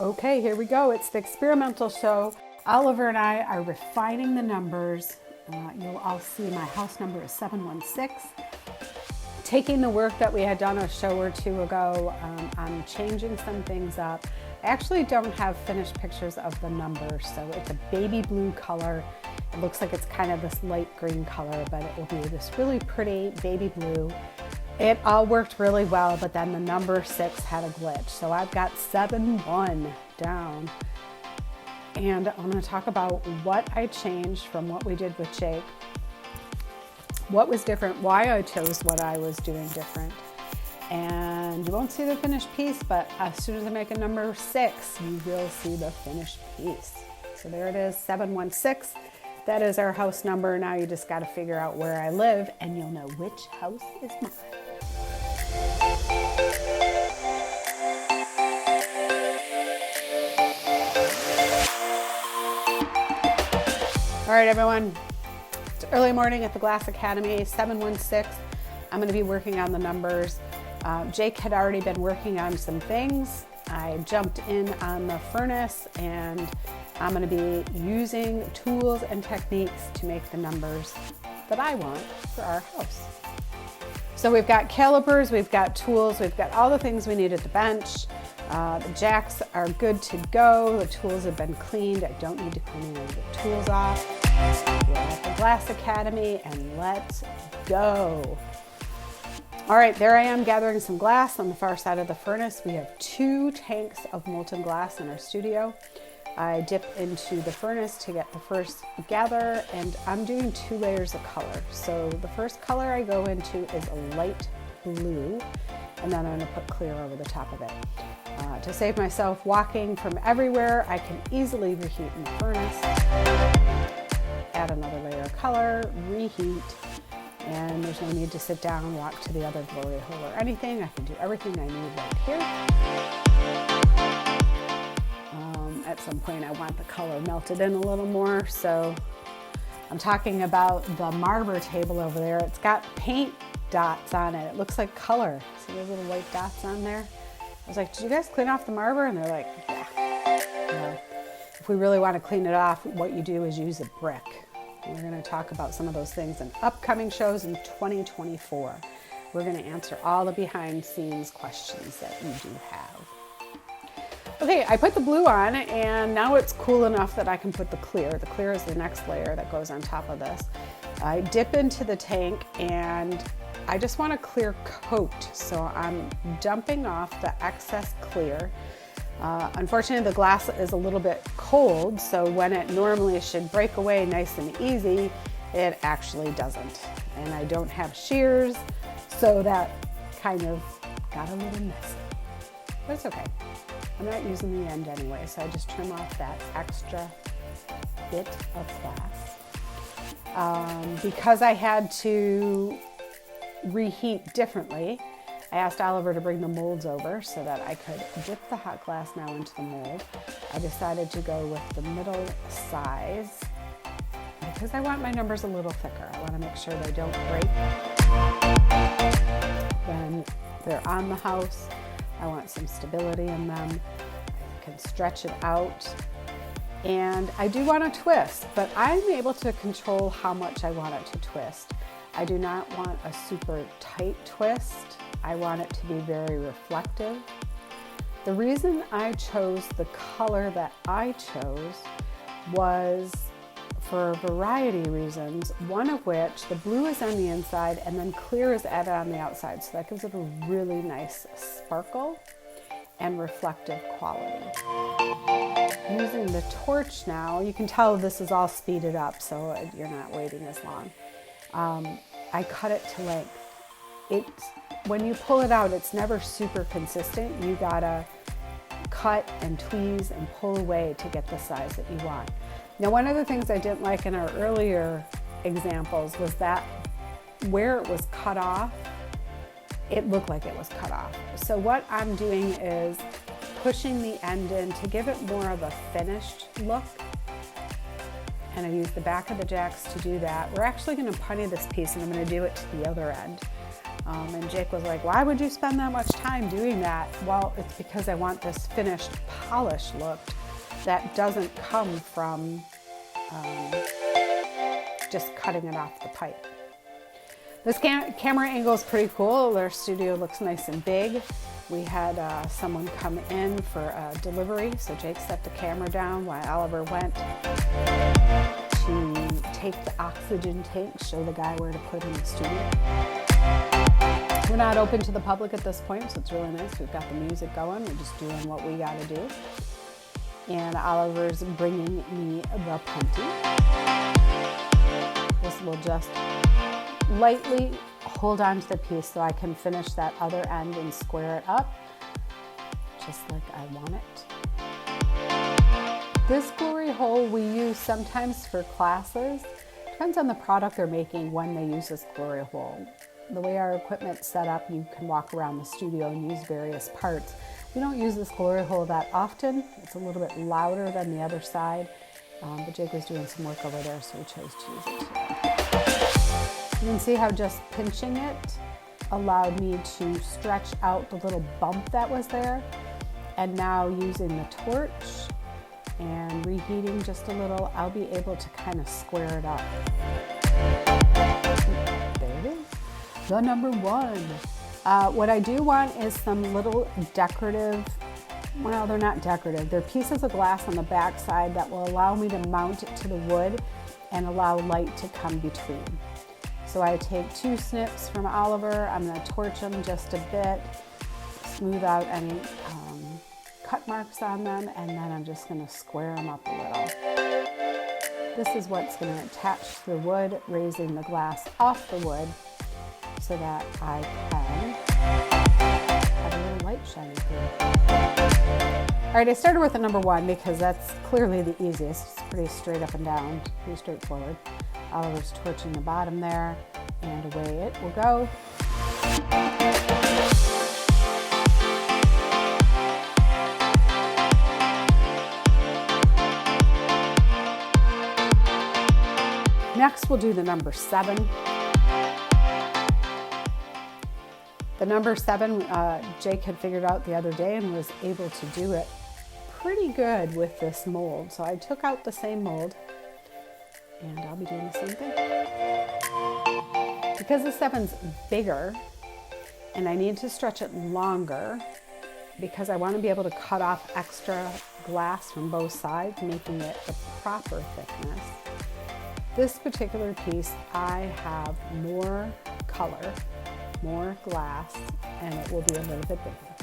Okay, here we go. It's the experimental show. Oliver and I are refining the numbers. You'll all see my house number is 716. Taking the work that we had done a show or two ago, I'm changing some things up. I actually don't have finished pictures of the numbers, so it's a baby blue color. It looks like it's kind of this light green color, but it will be this really pretty baby blue. It all worked really well, but then the number 6 had a glitch. So I've got 7-1 down. And I'm going to talk about what I changed from what we did with Jake, what was different, why I chose what I was doing different. And you won't see the finished piece, but as soon as I make a number 6, you will see the finished piece. So there it is, 716. That is our house number. Now you just got to figure out where I live and you'll know which house is mine. All right, everyone. It's early morning at the Glass Academy, 716. I'm going to be working on the numbers. Jake had already been working on some things. I jumped in on the furnace and I'm going to be using tools and techniques to make the numbers that I want for our house. So we've got calipers, we've got tools, we've got all the things we need at the bench. The jacks are good to go. The tools have been cleaned. I don't need to clean any of the tools off. We're at the Glass Academy and let's go. All right, there I am gathering some glass on the far side of the furnace. We have 2 tanks of molten glass in our studio. I dip into the furnace to get the first gather, and I'm doing 2 layers of color. So the first color I go into is a light blue, and then I'm going to put clear over the top of it. To save myself walking from everywhere, I can easily reheat in the furnace. Add another layer of color, reheat, and there's no need to sit down and walk to the other glory hole or anything. I can do everything I need right here. At some point I want the color melted in a little more, so I'm talking about the marber table over there. It's got paint dots on it. It looks like color. See those little white dots on there? I was like, did you guys clean off the marber? And they're like, yeah. If we really want to clean it off, what you do is use a brick. And we're going to talk about some of those things in upcoming shows in 2024. We're going to answer all the behind scenes questions that you do have. Okay, I put the blue on and now it's cool enough that I can put the clear. The clear is the next layer that goes on top of this. I dip into the tank and I just want a clear coat. So I'm dumping off the excess clear. Unfortunately, the glass is a little bit cold, so when it normally should break away nice and easy, it actually doesn't. And I don't have shears, so that kind of got a little messy. But it's okay. I'm not using the end anyway, so I just trim off that extra bit of glass. Because I had to reheat differently, I asked Oliver to bring the molds over so that I could dip the hot glass now into the mold. I decided to go with the middle size because I want my numbers a little thicker. I want to make sure they don't break when they're on the house. I want some stability in them. I can stretch it out. And I do want to twist, but I'm able to control how much I want it to twist. I do not want a super tight twist. I want it to be very reflective. The reason I chose the color that I chose was for a variety of reasons, one of which the blue is on the inside and then clear is added on the outside. So that gives it a really nice sparkle and reflective quality. Using the torch now, you can tell this is all speeded up so you're not waiting as long. I cut it to length. When you pull it out, it's never super consistent. You gotta cut and tweeze and pull away to get the size that you want. Now, one of the things I didn't like in our earlier examples was that where it was cut off, it looked like it was cut off. So what I'm doing is pushing the end in to give it more of a finished look. And I use the back of the jacks to do that. We're actually going to putty this piece and I'm going to do it to the other end. And Jake was like, why would you spend that much time doing that? Well, it's because I want this finished, polished look that doesn't come from just cutting it off the pipe. This camera angle is pretty cool. Their studio looks nice and big. We had someone come in for a delivery, so Jake set the camera down while Oliver went to take the oxygen tank, show the guy where to put in the studio. We're not open to the public at this point, so it's really nice. We've got the music going. We're just doing what we got to do. And Oliver's bringing me the puntee. This will just lightly hold on to the piece so I can finish that other end and square it up just like I want it. This glory hole we use sometimes for classes. Depends on the product they're making when they use this glory hole. The way our equipment's set up, you can walk around the studio and use various parts. We don't use this glory hole that often. It's a little bit louder than the other side, but Jake was doing some work over there, so we chose to use it too. You can see how just pinching it allowed me to stretch out the little bump that was there. And now using the torch and reheating just a little, I'll be able to kind of square it up. There it is, the number one. What I do want is some little decorative, well, they're not decorative, they're pieces of glass on the back side that will allow me to mount it to the wood and allow light to come between. So I take 2 snips from Oliver, I'm going to torch them just a bit, smooth out any cut marks on them, and then I'm just going to square them up a little. This is what's going to attach to the wood, raising the glass off the wood so that I can have a little light shining through. All right, I started with the number 1 because that's clearly the easiest. It's pretty straight up and down, pretty straightforward. Oliver's torching the bottom there, and away it will go. Next, we'll do the number 7. The number 7, Jake had figured out the other day and was able to do it pretty good with this mold. So I took out the same mold, and I'll be doing the same thing. Because the 7's bigger and I need to stretch it longer because I want to be able to cut off extra glass from both sides, making it the proper thickness. This particular piece, I have more color, more glass, and it will be a little bit bigger.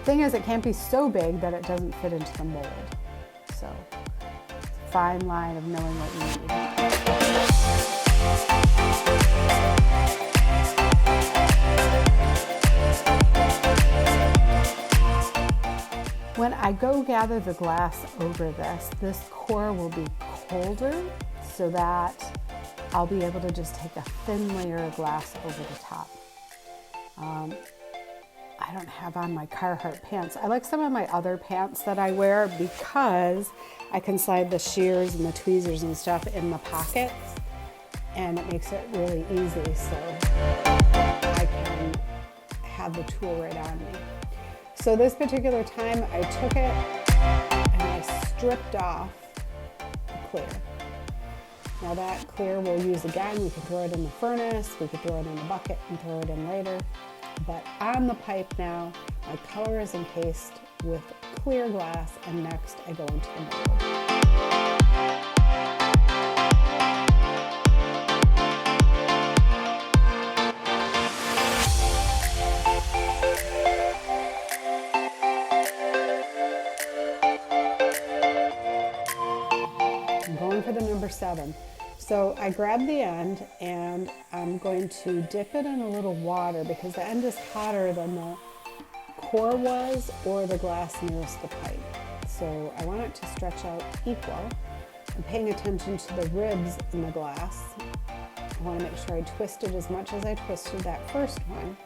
Thing is, it can't be so big that it doesn't fit into the mold. So fine line of knowing what you need. When I go gather the glass over this core will be colder so that I'll be able to just take a thin layer of glass over the top. I don't have on my Carhartt pants. I like some of my other pants that I wear because I can slide the shears and the tweezers and stuff in the pockets, and it makes it really easy so I can have the tool right on me. So this particular time I took it and I stripped off the clear. Now that clear we'll use again. We can throw it in the furnace, we could throw it in a bucket and throw it in later. But on the pipe now, my color is encased with clear glass, and next I go into the mold. I'm going for the number 7. So I grab the end and I'm going to dip it in a little water because the end is hotter than the core was or the glass nearest the pipe. So I want it to stretch out equal. I'm paying attention to the ribs in the glass. I want to make sure I twist it as much as I twisted that first one.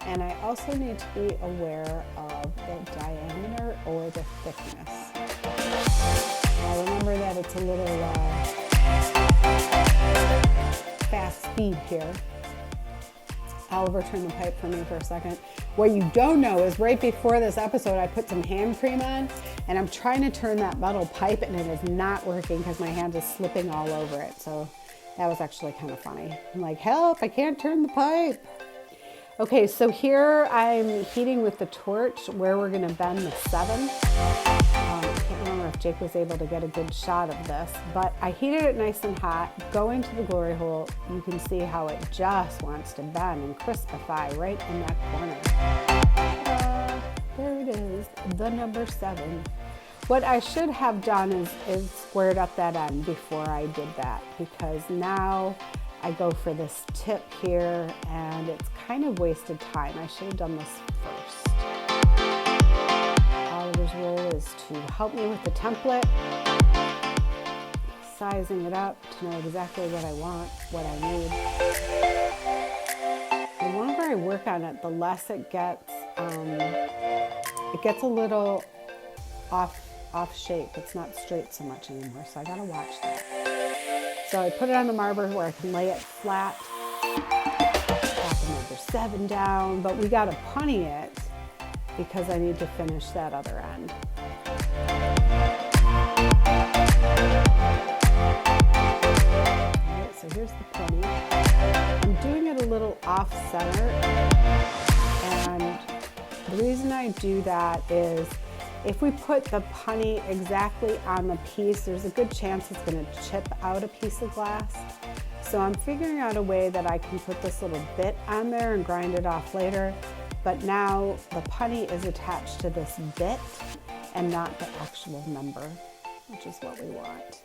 And I also need to be aware of the diameter or the thickness. Now remember that it's a little fast speed here. Oliver turned the pipe for me for a second. What you don't know is right before this episode, I put some hand cream on, and I'm trying to turn that metal pipe, and it is not working because my hand is slipping all over it. So that was actually kind of funny. I'm like, help, I can't turn the pipe. Okay, so here I'm heating with the torch where we're gonna bend the 7. I can't remember if Jake was able to get a good shot of this, but I heated it nice and hot. Going to the glory hole, you can see how it just wants to bend and crispify right in that corner. There it is, the number 7. What I should have done is squared up that end before I did that, because now I go for this tip here and it's kind of wasted time. I should have done this first. Oliver's role is to help me with the template, sizing it up to know exactly what I want, what I need. The longer I work on it, the less it gets a little off shape. It's not straight so much anymore, so I gotta watch that. So I put it on the marber where I can lay it flat, pop the number 7 down, but we gotta punny it because I need to finish that other end. All right, so here's the punny. I'm doing it a little off center, and the reason I do that is if we put the punny exactly on the piece, there's a good chance it's going to chip out a piece of glass. So I'm figuring out a way that I can put this little bit on there and grind it off later. But now the punny is attached to this bit and not the actual number, which is what we want.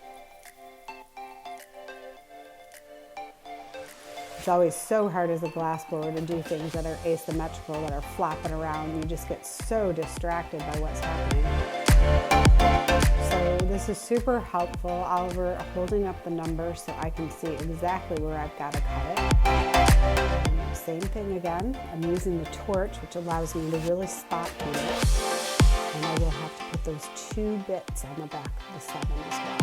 It's always so hard as a glass blower to do things that are asymmetrical, that are flopping around. You just get so distracted by what's happening. So this is super helpful. Oliver holding up the number so I can see exactly where I've got to cut it. Same thing again. I'm using the torch, which allows me to really spot heat it. And I will have to put those 2 bits on the back of the 7 as well.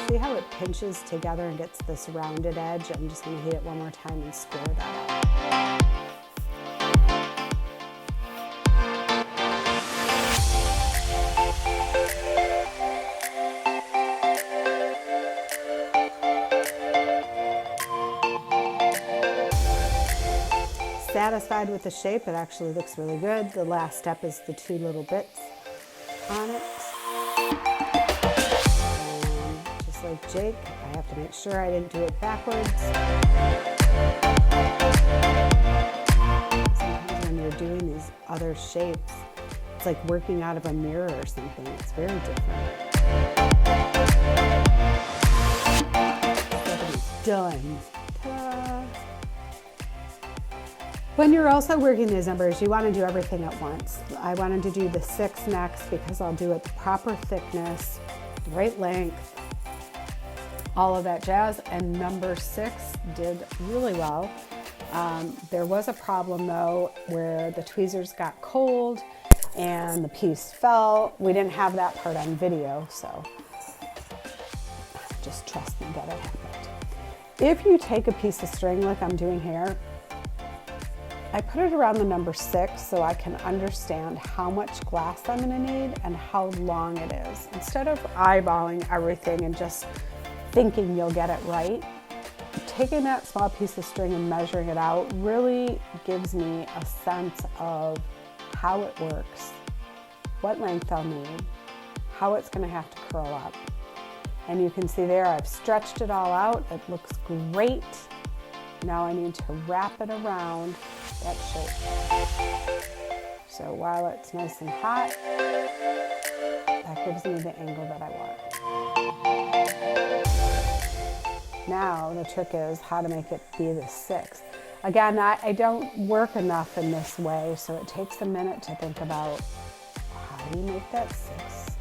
See how it pinches together and gets this rounded edge? I'm just going to heat it one more time and square that up. Satisfied with the shape, it actually looks really good. The last step is the 2 little bits on it. Like Jake, I have to make sure I didn't do it backwards. Sometimes when you're doing these other shapes, it's like working out of a mirror or something. It's very different. Done. Ta-da. When you're also working these numbers, you want to do everything at once. I wanted to do the 6 next because I'll do it the proper thickness, the right length, all of that jazz, and number 6 did really well. There was a problem though where the tweezers got cold and the piece fell. We didn't have that part on video, so just trust me that it happened. If you take a piece of string like I'm doing here, I put it around the number 6 so I can understand how much glass I'm gonna need and how long it is. Instead of eyeballing everything and just thinking you'll get it right, taking that small piece of string and measuring it out really gives me a sense of how it works, what length I'll need, how it's going to have to curl up. And you can see there I've stretched it all out. It looks great. Now I need to wrap it around that shape. So while it's nice and hot, that gives me the angle that I want. Now the trick is how to make it be the 6. Again, I don't work enough in this way, so it takes a minute to think about how do you make that 6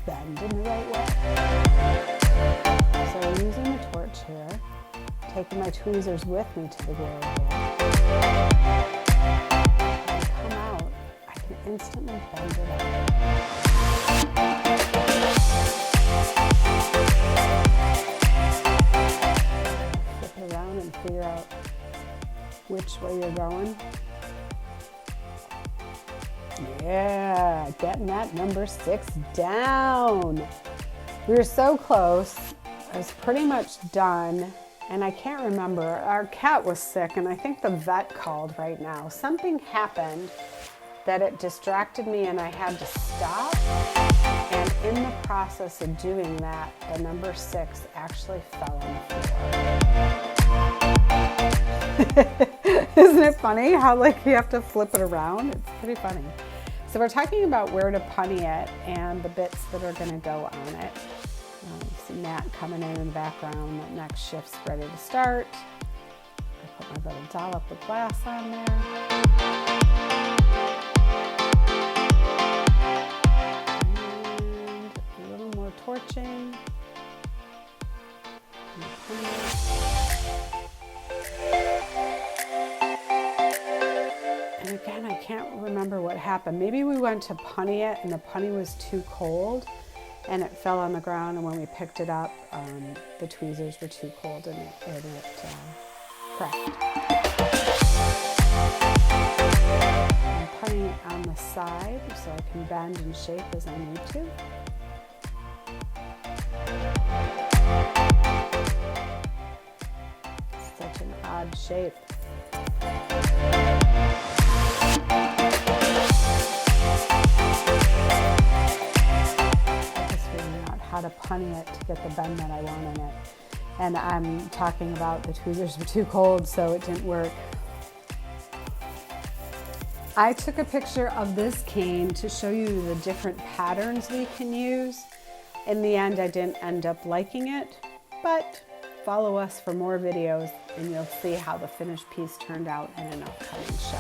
bend in the right way. So I'm using the torch here, taking my tweezers with me to the glory hole. When I come out, I can instantly bend it up. Flip it around and figure out which way you're going. Yeah, getting that number 6 down. We were so close. I was pretty much done, and I can't remember. Our cat was sick, and I think the vet called right now. Something happened that it distracted me, and I had to stop. And in the process of doing that, the number 6 actually fell on the floor. Isn't it funny how like you have to flip it around? It's pretty funny. So we're talking about where to punny it and the bits that are going to go on it. You see Matt coming in the background. That next shift's ready to start. I put my little dollop of glass on there. And a little more torching. And again, I can't remember what happened. Maybe we went to punny it and the punny was too cold and it fell on the ground, and when we picked it up, the tweezers were too cold and it cracked. I'm punning it on the side so I can bend and shape as I need to. Such an odd shape. How to punny it to get the bend that I want in it. And I'm talking about the tweezers were too cold, so it didn't work. I took a picture of this cane to show you the different patterns we can use. In the end, I didn't end up liking it, but follow us for more videos and you'll see how the finished piece turned out in an upcoming show.